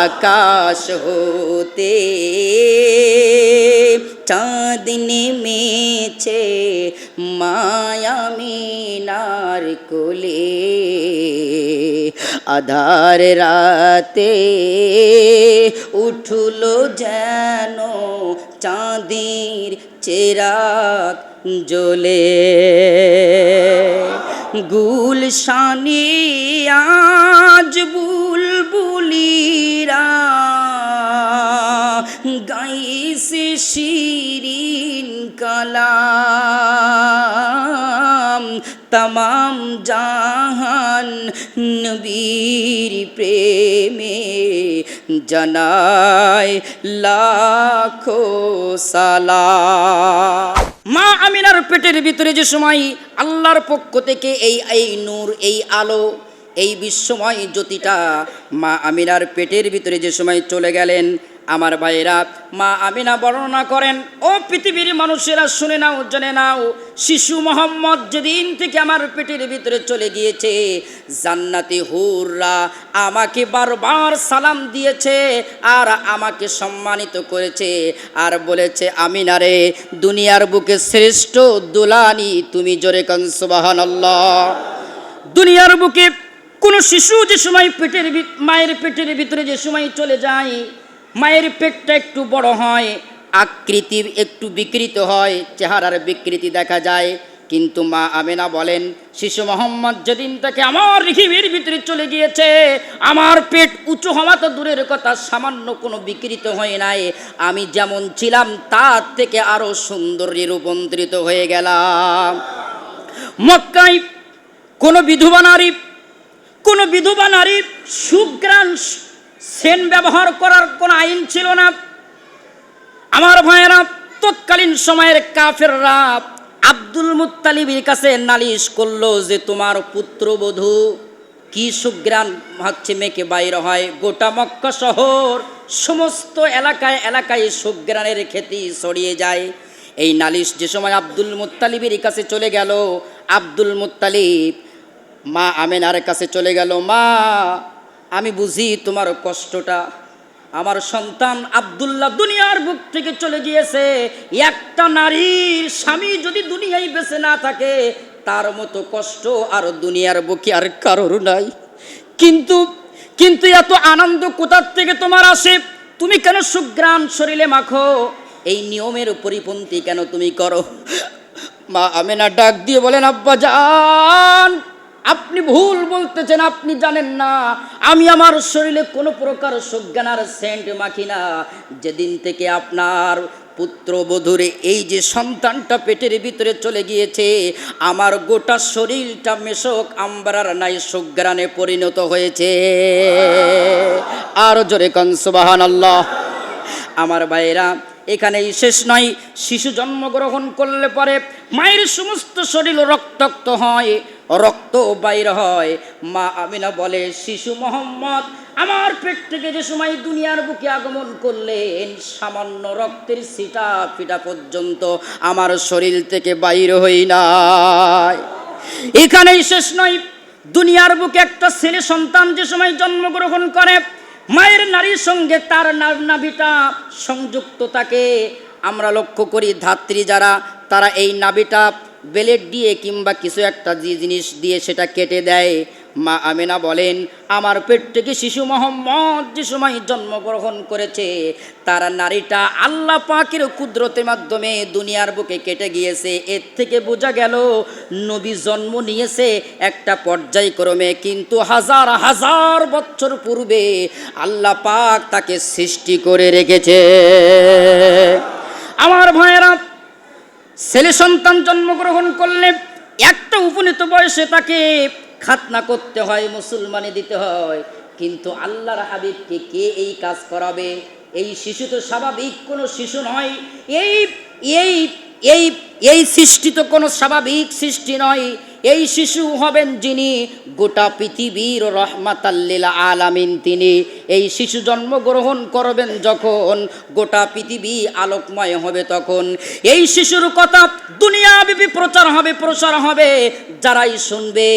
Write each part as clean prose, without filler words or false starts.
আকাশ হতে চাঁদ নেমেছে মায়া মিনার কোলে, আধার রাতে উঠলো যেন চাঁদের চেরাগ জ্বলে। গুলশানে আজ বুলবুলিরা গাইছে শিরিন কালাম, তমাম জাহান নবীর প্রেমে জানায় লাখো সালাম। মা আমিনার পেটের ভিতরে যে সময় আল্লাহর পক্ষ থেকে এই নূর, এই আলো, এই বিশ্বময় জ্যোতিটা মা আমিনার পেটের ভিতরে যে সময় চলে গেলেন, আমার ভাইরা মা আমিনা বর্ণনা করেন, ও পৃথিবীর মানুষেরা শুনে নাও, জেনে নাও, শিশু মোহাম্মদ যেদিন থেকে আমার পেটের ভিতরে চলে গিয়েছে, জান্নাতি হুররা আমাকে বারবার সালাম দিয়েছে আর আমাকে সম্মানিত করেছে আর বলেছে, আমিনা রে, দুনিয়ার বুকে শ্রেষ্ঠ দুলানি তুমি, জোরে কান সুবহানাল্লাহ। দুনিয়ার বুকে কোনো শিশু যে সময় মায়ের পেটের ভিতরে যে সময় চলে যায়, মায়ের পেটটা একটু বড় হয়, আকৃতি একটু বিকৃত হয়, চেহারার বিকৃতি দেখা যায়, কিন্তু মা আমিনা বলেন, শিশু মোহাম্মদ যেদিন থেকে আমার পৃথিবীর ভিতরে চলে গিয়েছে, আমার পেট উঁচু হওয়া তো দূরের কথা, সামান্য কোনো বিকৃত হয় নাই, আমি যেমন ছিলাম তার থেকে আরো সুন্দর রূপান্তরিত হয়ে গেলাম। মক্কায় কোনো বিধবা নারী সুঘ্রাণ সেন ব্যবহার করার কোনো আইন ছিল না। আমার ভাইয়েরা, তৎকালীন সময়ের কাফেররা আব্দুল মুত্তালিবের কাছে নালিশ করলো যে তোমার পুত্রবধূ কি সুঘ্রাণ হচ্ছে মেকে বাইর হয়, গোটা মক্কা শহর সমস্ত এলাকায় এলাকায় সুঘ্রাণের খ্যাতি ছড়িয়ে যায়। এই নালিশ যে সময় আব্দুল মুত্তালিবের কাছে চলে গেল, আব্দুল মুত্তালিব মা আমিনার কাছে চলে গেল, মা আমি বুঝি তোমার কষ্টটা, আমার সন্তান আব্দুল্লাহ দুনিয়ার বুক থেকে চলে গিয়েছে, একটা নারীর স্বামী যদি দুনিয়ায় বেঁচে না থাকে তার মতো কষ্ট আর দুনিয়ার বুকে আর কারোর নাই, কিন্তু এত আনন্দ কোথা থেকে তোমার আসে? তুমি কেন সুঘ্রাণ শরীরে মাখো? এই নিয়মের পরিপন্থী কেন তুমি করো? মা আমিনা ডাক দিয়ে বলেন, আব্বা জান, আপনি ভুল বলতেছেন, আপনি জানেন না আমি আমার শরীরে কোনো প্রকার সুঘ্রাণের সেন্ট মাখি না। যেদিন থেকে আপনার পুত্রবধূর এই যে সন্তানটা পেটের ভিতরে চলে গিয়েছে, আমার গোটা শরীরটা মেশক আম্বরার নাই সুঘ্রাণে পরিণত হয়েছে। আরো জোরে কান সুবহানাল্লাহ। আমার ভাইরা, এখানেই শেষ নয়, শিশু জন্মগ্রহণ করলে পরে মায়ের সমস্ত শরীর রক্তাক্ত হয়, রক্ত বাইর হয়। মা আমিনা বলে, শিশু মোহাম্মদ আমার পেট থেকে যে সময় দুনিয়ার বুকে আগমন করলেন, সামান্য রক্তের ছিটা ফিটা পর্যন্ত আমার শরীর থেকে বাইর হই নাই। এখানেই শেষ নয়, দুনিয়ার বুকে একটা ছেলে সন্তান যে সময় জন্মগ্রহণ করে, মায়ের নারীর সঙ্গে তার নাভিটা সংযুক্ত থাকে। আমরা লক্ষ্য করি ধাত্রী যারা, তারা এই নাভিটা ব্লেড দিয়ে কিংবা কিছু একটা জিনিস দিয়ে সেটা কেটে দেয়। মা আমিনা বলেন, আমার পেট থেকে শিশু মোহাম্মদ যে সময় জন্মগ্রহণ করেছে, তার নারীটা আল্লাহ পাকের কুদরতের মাধ্যমে দুনিয়ার বুকে কেটে গিয়েছে। এর থেকে বোঝা গেল নবী জন্ম নিয়েছে একটা পর্যায়ক্রমে, কিন্তু হাজার হাজার বছর পূর্বে আল্লাহ পাক তাকে সৃষ্টি করে রেখেছে। আমার ভাইয়েরা, ছেলে সন্তান জন্মগ্রহণ করলে একটা উপনীত বয়সে তাকে খাতনা করতে হয়, মুসলমানি দিতে হয়, কিন্তু আল্লাহর হাবিবকে কে এই কাজ করাবে? এই শিশু তো স্বাভাবিক কোনো শিশু নয়, এই এই এই এই সৃষ্টি তো কোনো স্বাভাবিক সৃষ্টি নয়। এই শিশু হবেন যিনি গোটা পৃথিবীর রহমাতাল লিল আলামিন। তিনি এই শিশু জন্মগ্রহণ করবেন যখন গোটা পৃথিবী আলোকময় হবে, তখন এই শিশুর কথা দুনিয়াব্যাপী প্রচার হবে। যারাই শুনবে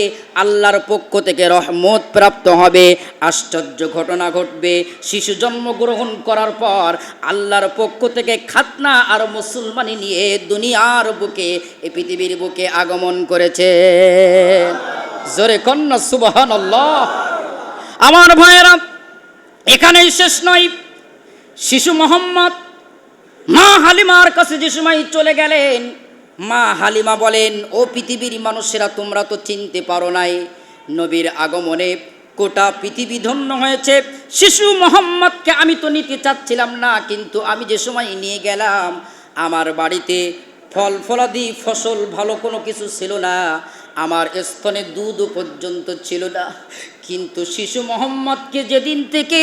আল্লাহর পক্ষ থেকে রহমত প্রাপ্ত হবে। আশ্চর্য ঘটনা ঘটবে, শিশু জন্মগ্রহণ করার পর আল্লাহর পক্ষ থেকে খাতনা আর মুসলমানি নিয়ে দুনিয়ার বুকে, এই পৃথিবীর বুকে আগমন করেছে। জোরে কন্যা সুবহানাল্লাহ। আমার ভাইয়েরা, এখানেই শেষ নয়। শিশু মোহাম্মদ মা হালিমার কাছে যে সময় চলে গেলেন, মা হালিমা বলেন, ও পৃথিবীর মানুষেরা, তোমরা তো চিনতে পারো নাই, নবীর আগমনে গোটা পৃথিবী ধন্য হয়েছে। শিশু মোহাম্মদকে আমি তো নিতে চাচ্ছিলাম না, কিন্তু আমি যে সময় নিয়ে গেলাম, আমার বাড়িতে ফল ফলাদি ফসল ভালো কোনো কিছু ছিল না, আমার স্তনে দুধ পর্যন্ত ছিল না, কিন্তু শিশু মোহাম্মদকে যেদিন থেকে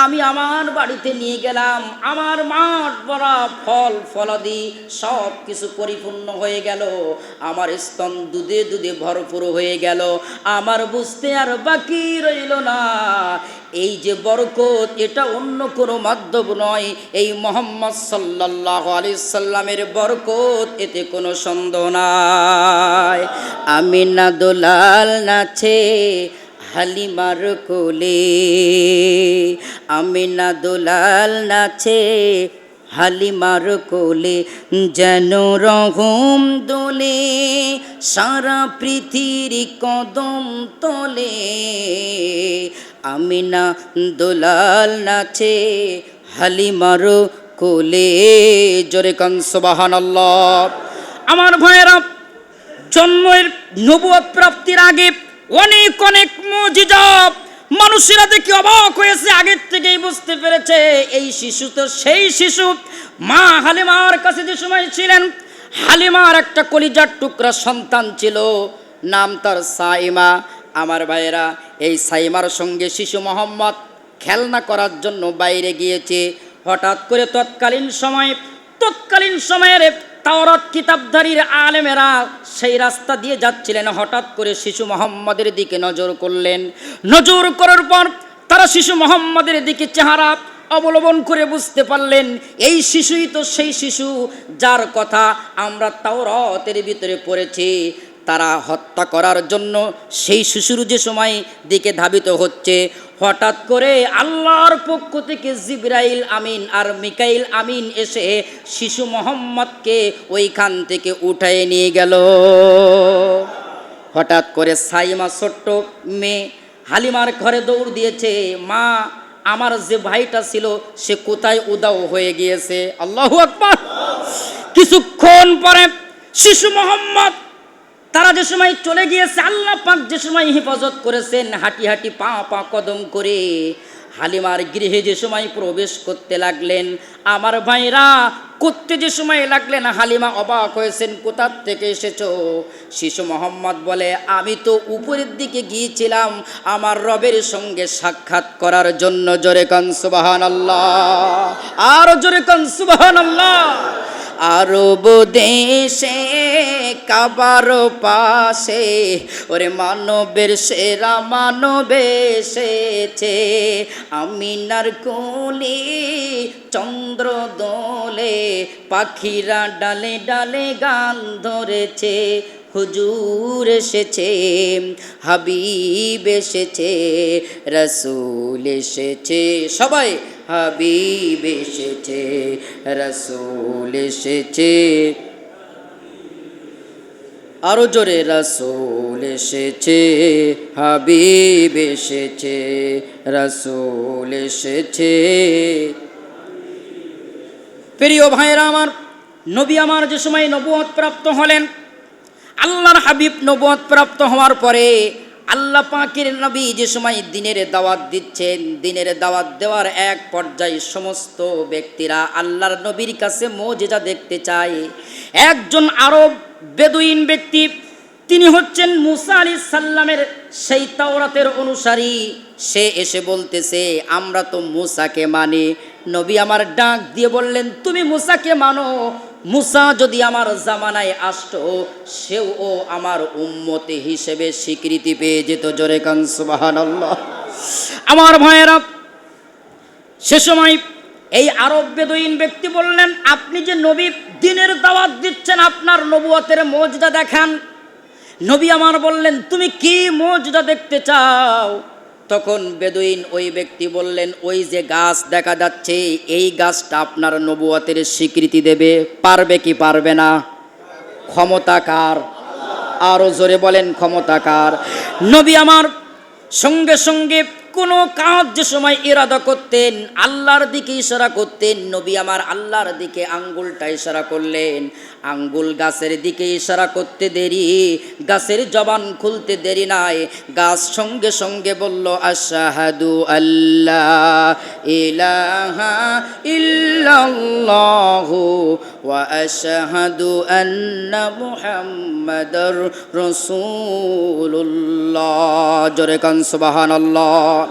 আমি আমার বাড়িতে নিয়ে গেলাম, আমার মাঠ ভরা ফল ফলাদি সব কিছু পরিপূর্ণ হয়ে গেল, আমার স্তন দুধে দুধে ভরপুর হয়ে গেল, আমার বুঝতে আর বাকি রইল না এই যে বরকত, এটা অন্য কোনো মাধ্যম নয়, এই মুহাম্মদ সাল্লাল্লাহু আলাইহি সাল্লামের বরকত, এতে কোনো সন্দেহ নাই। আমিনা দোলাল নাচে হালিমার কোলে, আমিনা দোলাল নাচে হালিমার কোলে, যেন রহম দোলে সারা পৃথিবীর কদম তলে, আমিনা দোলাল নাচে হালিমার কোলে। জোরে কান সুবহানাল্লাহ। আমার ভাইয়েরা, জন্মের নবুয়ত প্রাপ্তির আগে অনেক অনেক মুজিজা মানুষেরা দেখে অবাক হয়েছে, আগের থেকেই বুঝতে পেরেছে এই শিশু তো সেই শিশু। মা হালিমার কাছে যে সময় ছিলেন, হালিমার একটা কলিজার টুকরা সন্তান ছিল, নাম তার সাইমা। আমার ভাইয়েরা, এই সাইমার সঙ্গে শিশু মোহাম্মদ খেলনা করার জন্য বাইরে গিয়েছে। হঠাৎ করে তৎকালীন সময়ের তাওরাত কিতাবধারীর আলেমেরা সেই রাস্তা দিয়ে যাচ্ছিলেন। হঠাৎ করে শিশু মোহাম্মদের দিকে নজর করলেন। নজর করার পর তারা শিশু মোহাম্মদের দিকে চেহারা অবলম্বন করে বুঝতে পারলেন এই শিশুই তো সেই শিশু যার কথা আমরা তাওরাতের ভিতরে পড়েছি। তারা হত্যা করার জন্য সেই শিশুর যে সময় দিকে ধাবিত হচ্ছে, হঠাৎ করে আল্লাহর পক্ষ থেকে জিবরাইল আমিন আর মিকাইল আমিন এসে শিশু মোহাম্মদকে ওইখান থেকে উঠায় নিয়ে গেল। হঠাৎ করে সাইমা ছোট্ট মেয়ে হালিমার ঘরে দৌড় দিয়েছে, মা আমার যে ভাইটা ছিল সে কোথায় উধাও হয়ে গিয়েছে। আল্লাহু আকবার। কিছুক্ষণ পরে শিশু মোহাম্মদ তারা যে সময় চলে গিয়েছে, আল্লাহ পাক যে সময় হেফাজত করেছেন, হাঁটি হাঁটি পা পা কদম করে হালিমার গৃহে যে সময় প্রবেশ করতে লাগলেন, আমার ভাইরা করতে যে সময় লাগলেন, হালিমা অবাক হয়েছেন, কোথার থেকে এসেছো? শিশু মোহাম্মদ বলে, আমি তো উপরের দিকে গিয়েছিলাম আমার রবের সঙ্গে সাক্ষাৎ করার জন্য। জোরে কান সুবহানাল্লাহ, আর জোরে কান সুবহানাল্লাহ। আরব দেশে কাবার পাশে ওরে মানবের সেরা মানব এসেছে, আমিনার কোলে চন্দ্র দোলে পাখিরা ডালে ডালে গান ধরেছে, হুজুর এসেছে হাবিব এসেছে রসুল এসেছে, সবাই হাবিব এসেছে রসুল এসেছে, আরো জোরে রসুল এসেছে হাবিব এসেছে রসুল এসেছে। প্রিয় ভাইরা আমার, নবী আমার যে সময় নবুয়ত প্রাপ্ত হলেন, আল্লাহর হাবিব নবুয়ত প্রাপ্ত হওয়ার পরে আল্লাহ পাকের নবী যে সময় দিনের দাওয়াত দিচ্ছেন, দিনের দাওয়াত দেওয়ার এক পর্যায়ে সমস্ত ব্যক্তিরা আল্লাহর নবীর কাছে মুজিজা দেখতে চায়। একজন আরব বেদুইন ব্যক্তি তিনি হচ্ছেন মুসা আলাইহিস সালামের সেই তাওরাতের অনুসারী। সে এসে বলতেছে আমরা তো মুসাকে মানি। নবী আমার ডাক দিয়ে বললেন তুমি মুসাকে মানো, মুসা যদি আমার জামানায় আসতো সেও আমার উম্মতে হিসেবে স্বীকৃতি পেয়ে যেত। জোরে কান সুবহানাল্লাহ। আমার ভাইয়েরা, সে সময় এই আরব বেদুইন ব্যক্তি বললেন আপনি যে নবী দ্বীনের দাওয়াত দিচ্ছেন, আপনার নবুয়তের মর্যাদা দেখান। নবী আমার বললেন তুমি কি মর্যাদা দেখতে চাও? তখন বেদুইন ওই ব্যক্তি বললেন ওই যে গাছ দেখা যাচ্ছে এই গাছটা আপনার নবুয়তের স্বীকৃতি দেবে। পারবে কি পারবে না? ক্ষমতা কার? আরো জোরে বলেন ক্ষমতা কার? নবী আমার সঙ্গে সঙ্গে কোনো কাজ যে সময় ইরাদা করতেন আল্লাহর দিকে ইশারা করতেন, নবী আমার আল্লাহর দিকে আঙ্গুলটা ইশারা করলেন। আঙ্গুল গাছের দিকে ইশারা করতে দেরি, গাছের জবান খুলতে দেরি নাই, গাছ সঙ্গে সঙ্গে বলল আশহাদু আল্লাহ ইলাহা ইল্লাল্লাহু ওয়া আশহাদু আন্না মুহাম্মাদার রাসূলুল্লাহ। জোরে কান সুবহানাল্লাহ।